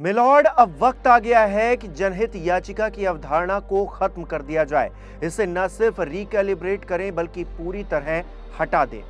Milord, अब वक्त आ गया है कि जनहित याचिका की अवधारणा को खत्म कर दिया जाए। इसे न सिर्फ रिकैलिब्रेट करें बल्कि पूरी तरह हटा दें।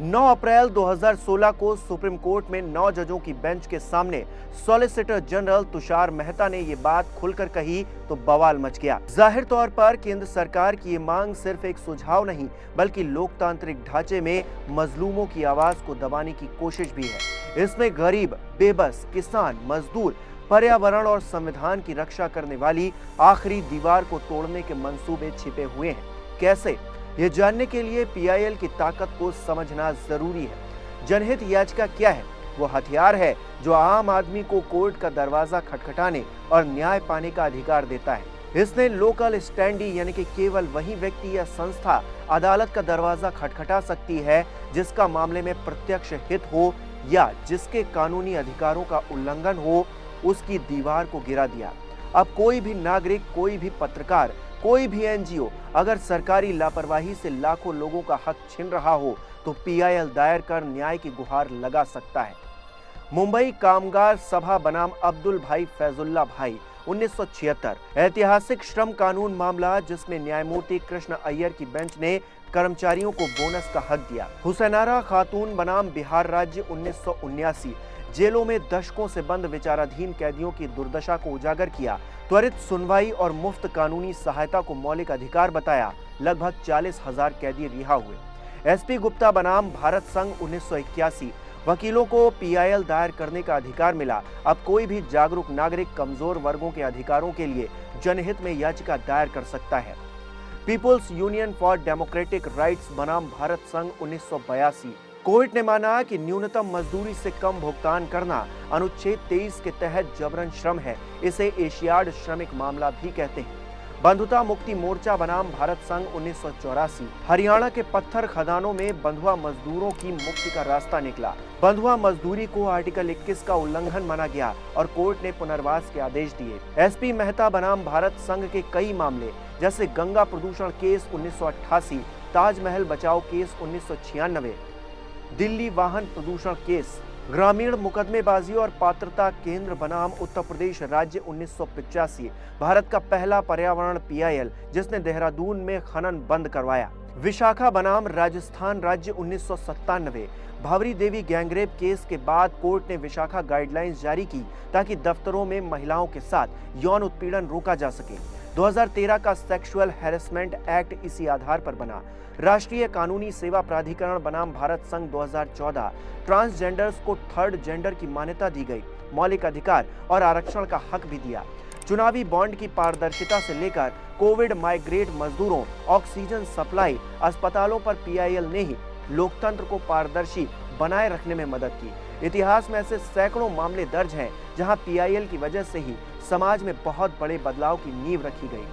9 अप्रैल 2016 को सुप्रीम कोर्ट में 9 जजों की बेंच के सामने सॉलिसिटर जनरल तुषार मेहता ने यह बात खुलकर कही तो बवाल मच गया। जाहिर तौर पर केंद्र सरकार की ये मांग सिर्फ एक सुझाव नहीं बल्कि लोकतांत्रिक ढांचे में मजलूमों की आवाज को दबाने की कोशिश भी है। इसमें गरीब, बेबस, किसान, मजदूर, पर्यावरण और संविधान की रक्षा करने वाली आखिरी दीवार को तोड़ने के मंसूबे छिपे हुए हैं। कैसे? ये जानने के लिए पीआईएल की ताकत को समझना जरूरी है। जनहित याचिका क्या है? वो हथियार है जो आम आदमी को कोर्ट का दरवाजा खटखटाने और न्याय पाने का अधिकार देता है। इसने लोकल स्टैंडी यानी कि केवल वही व्यक्ति या संस्था अदालत का दरवाजा खटखटा सकती है जिसका मामले में प्रत्यक्ष हित हो या जिसके कानूनी अधिकारों का उल्लंघन हो, उसकी दीवार को गिरा दिया। अब कोई भी नागरिक, कोई भी पत्रकार, कोई भी एनजीओ अगर सरकारी लापरवाही से लाखों लोगों का हक छीन रहा हो तो पीआईएल दायर कर न्याय की गुहार लगा सकता है। मुंबई कामगार सभा बनाम अब्दुल भाई फैजुल्ला भाई 1976 ऐतिहासिक श्रम कानून मामला जिसमें न्यायमूर्ति कृष्ण अय्यर की बेंच ने कर्मचारियों को बोनस का हक दिया। हुसैनारा खातून बनाम बिहार राज्य 1979 जेलों में दशकों से बंद विचाराधीन कैदियों की दुर्दशा को उजागर किया, त्वरित सुनवाई और मुफ्त कानूनी सहायता को मौलिक अधिकार बताया। लगभग 40,000 कैदी रिहा हुए। एसपी गुप्ता बनाम भारत संघ 1981 वकीलों को पीआईएल दायर करने का अधिकार मिला। अब कोई भी जागरूक नागरिक कमजोर वर्गों के अधिकारों के लिए जनहित में याचिका दायर कर सकता है। People's union for democratic rights बनाम भारत संघ 1982 कोर्ट ने माना कि न्यूनतम मजदूरी से कम भुगतान करना अनुच्छेद 23 के तहत जबरन श्रम है। इसे एशियाड श्रमिक मामला भी कहते हैं। बंधुता मुक्ति मोर्चा बनाम भारत संघ 1984 हरियाणा के पत्थर खदानों में बंधुआ मजदूरों की मुक्ति का रास्ता निकला। बंधुआ मजदूरी को आर्टिकल 21 का उल्लंघन माना गया और कोर्ट ने पुनर्वास के आदेश दिए। एसपी मेहता बनाम भारत संघ के कई मामले जैसे गंगा प्रदूषण केस 1988, ताजमहल बचाओ केस 1996, दिल्ली वाहन प्रदूषण केस, ग्रामीण मुकदमेबाजी और पात्रता केंद्र बनाम उत्तर प्रदेश राज्य 1985, भारत का पहला पर्यावरण पीआईएल जिसने देहरादून में खनन बंद करवाया। विशाखा बनाम राजस्थान राज्य 1997, भावरी देवी गैंगरेप केस के बाद कोर्ट ने विशाखा गाइडलाइंस जारी की ताकि दफ्तरों में महिलाओं के साथ यौन उत्पीड़न रोका जा सके। 2013 का सेक्सुअल हैरेसमेंट एक्ट इसी आधार पर बना। राष्ट्रीय कानूनी सेवा प्राधिकरण बनाम भारत संघ 2014 ट्रांसजेंडर्स को थर्ड जेंडर की मान्यता दी गई, मौलिक अधिकार और आरक्षण का हक भी दिया। चुनावी बॉन्ड की पारदर्शिता से लेकर कोविड माइग्रेट मजदूरों, ऑक्सीजन सप्लाई, अस्पतालों पर पीआईएल ने ही लोकतंत्र को पारदर्शी बनाए रखने में मदद की। इतिहास में ऐसे सैकड़ों मामले दर्ज हैं जहां पीआईएल की वजह से ही समाज में बहुत बड़े बदलाव की नींव रखी गई।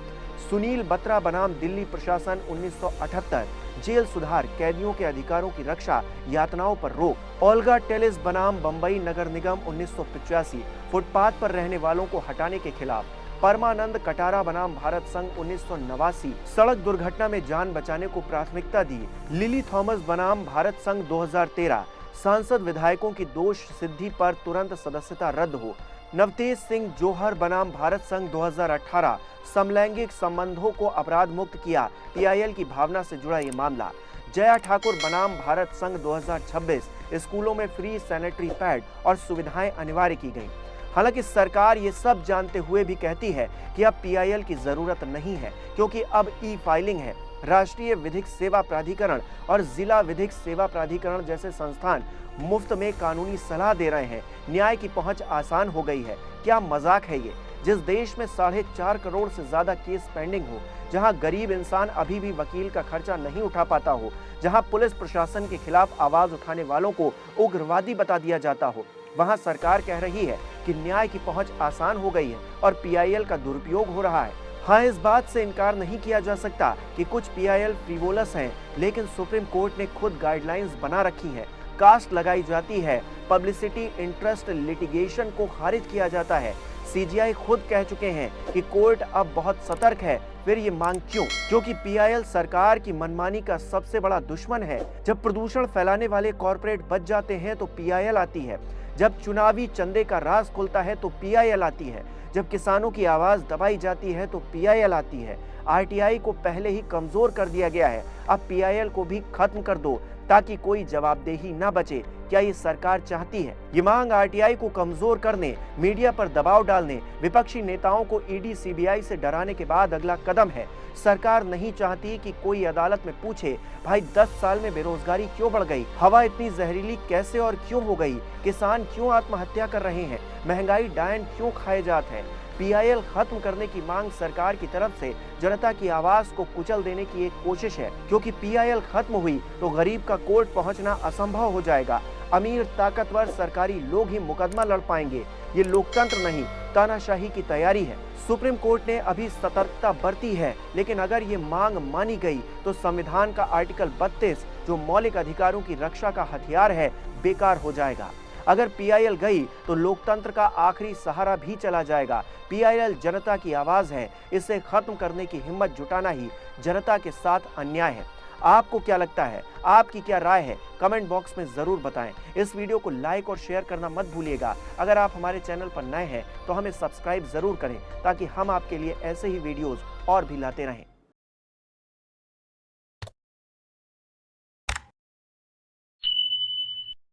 सुनील बत्रा बनाम दिल्ली प्रशासन 1978 जेल सुधार, कैदियों के अधिकारों की रक्षा, यातनाओं पर रोक। ओल्गा टेलिस बनाम बंबई नगर निगम 1985 फुटपाथ पर रहने वालों को हटाने के खिलाफ। परमानंद कटारा बनाम भारत संघ 1989 सड़क दुर्घटना में जान बचाने को प्राथमिकता दी। लिली थॉमस बनाम भारत संघ 2013 सांसद विधायकों की दोष सिद्धि पर तुरंत सदस्यता रद्द हो। नवतेज सिंह जोहर बनाम भारत संघ 2018 समलैंगिक संबंधों को अपराध मुक्त किया। पीआईएल की भावना से जुड़ा ये मामला। जया ठाकुर बनाम भारत संघ 2026 स्कूलों में फ्री सैनिटरी पैड और सुविधाएं अनिवार्य की गई। हालांकि सरकार ये सब जानते हुए भी कहती है कि अब पीआईएल की जरूरत नहीं है क्योंकि अब ई फाइलिंग है। राष्ट्रीय विधिक सेवा प्राधिकरण और जिला विधिक सेवा प्राधिकरण जैसे संस्थान मुफ्त में कानूनी सलाह दे रहे हैं। न्याय की पहुंच आसान हो गई है। क्या मजाक है ये? जिस देश में 4.5 करोड़ से ज्यादा केस पेंडिंग हो, जहां गरीब इंसान अभी भी वकील का खर्चा नहीं उठा पाता हो, जहां पुलिस प्रशासन के खिलाफ आवाज उठाने वालों को उग्रवादी बता दिया जाता हो, वहां सरकार कह रही है कि न्याय की पहुंच आसान हो गई है और पीआईएल का दुरुपयोग हो रहा है। हाँ, इस बात से इनकार नहीं किया जा सकता कि कुछ पीआईएल फ्रीवोलस हैं, लेकिन सुप्रीम कोर्ट ने खुद गाइडलाइंस बना रखी है। कास्ट लगाई जाती है, पब्लिसिटी इंटरेस्ट लिटिगेशन को खारिज किया जाता है। सीजीआई खुद कह चुके हैं कि कोर्ट अब बहुत सतर्क है। फिर ये मांग क्यों? क्योंकि पीआईएल सरकार की मनमानी का सबसे बड़ा दुश्मन है। जब प्रदूषण फैलाने वाले कॉर्पोरेट बच जाते हैं तो पीआईएल आती है। जब चुनावी चंदे का राज खुलता है तो पीआईएल आती है, जब किसानों की आवाज दबाई जाती है तो पीआईएल आती है। आरटीआई को पहले ही कमजोर कर दिया गया है, अब पीआईएल को भी खत्म कर दो ताकि कोई जवाबदेही न बचे। क्या ये सरकार चाहती है? ये मांग आरटीआई को कमजोर करने, मीडिया पर दबाव डालने, विपक्षी नेताओं को ईडी सीबीआई से डराने के बाद अगला कदम है। सरकार नहीं चाहती कि कोई अदालत में पूछे, भाई 10 साल में बेरोजगारी क्यों बढ़ गई, हवा इतनी जहरीली कैसे और क्यों हो गई, किसान क्यों आत्महत्या कर रहे हैं, महंगाई डायन क्यों खाए जाते हैं। पीआईएल खत्म करने की मांग सरकार की तरफ से जनता की आवाज को कुचल देने की एक कोशिश है, क्योंकि पीआईएल खत्म हुई तो गरीब का कोर्ट पहुंचना असंभव हो जाएगा। अमीर ताकतवर सरकारी लोग ही मुकदमा लड़ पाएंगे। ये लोकतंत्र नहीं, तानाशाही की तैयारी है। सुप्रीम कोर्ट ने अभी सतर्कता बरती है, लेकिन अगर ये मांग मानी गई तो संविधान का आर्टिकल 32 जो मौलिक अधिकारों की रक्षा का हथियार है, बेकार हो जाएगा। अगर पीआईएल गई तो लोकतंत्र का आखिरी सहारा भी चला जाएगा। पीआईएल जनता की आवाज है, इसे खत्म करने की हिम्मत जुटाना ही जनता के साथ अन्याय है। आपको क्या लगता है? आपकी क्या राय है? कमेंट बॉक्स में जरूर बताएं। इस वीडियो को लाइक और शेयर करना मत भूलिएगा। अगर आप हमारे चैनल पर नए हैं तो हमें सब्सक्राइब जरूर करें ताकि हम आपके लिए ऐसे ही वीडियोस और भी लाते रहें।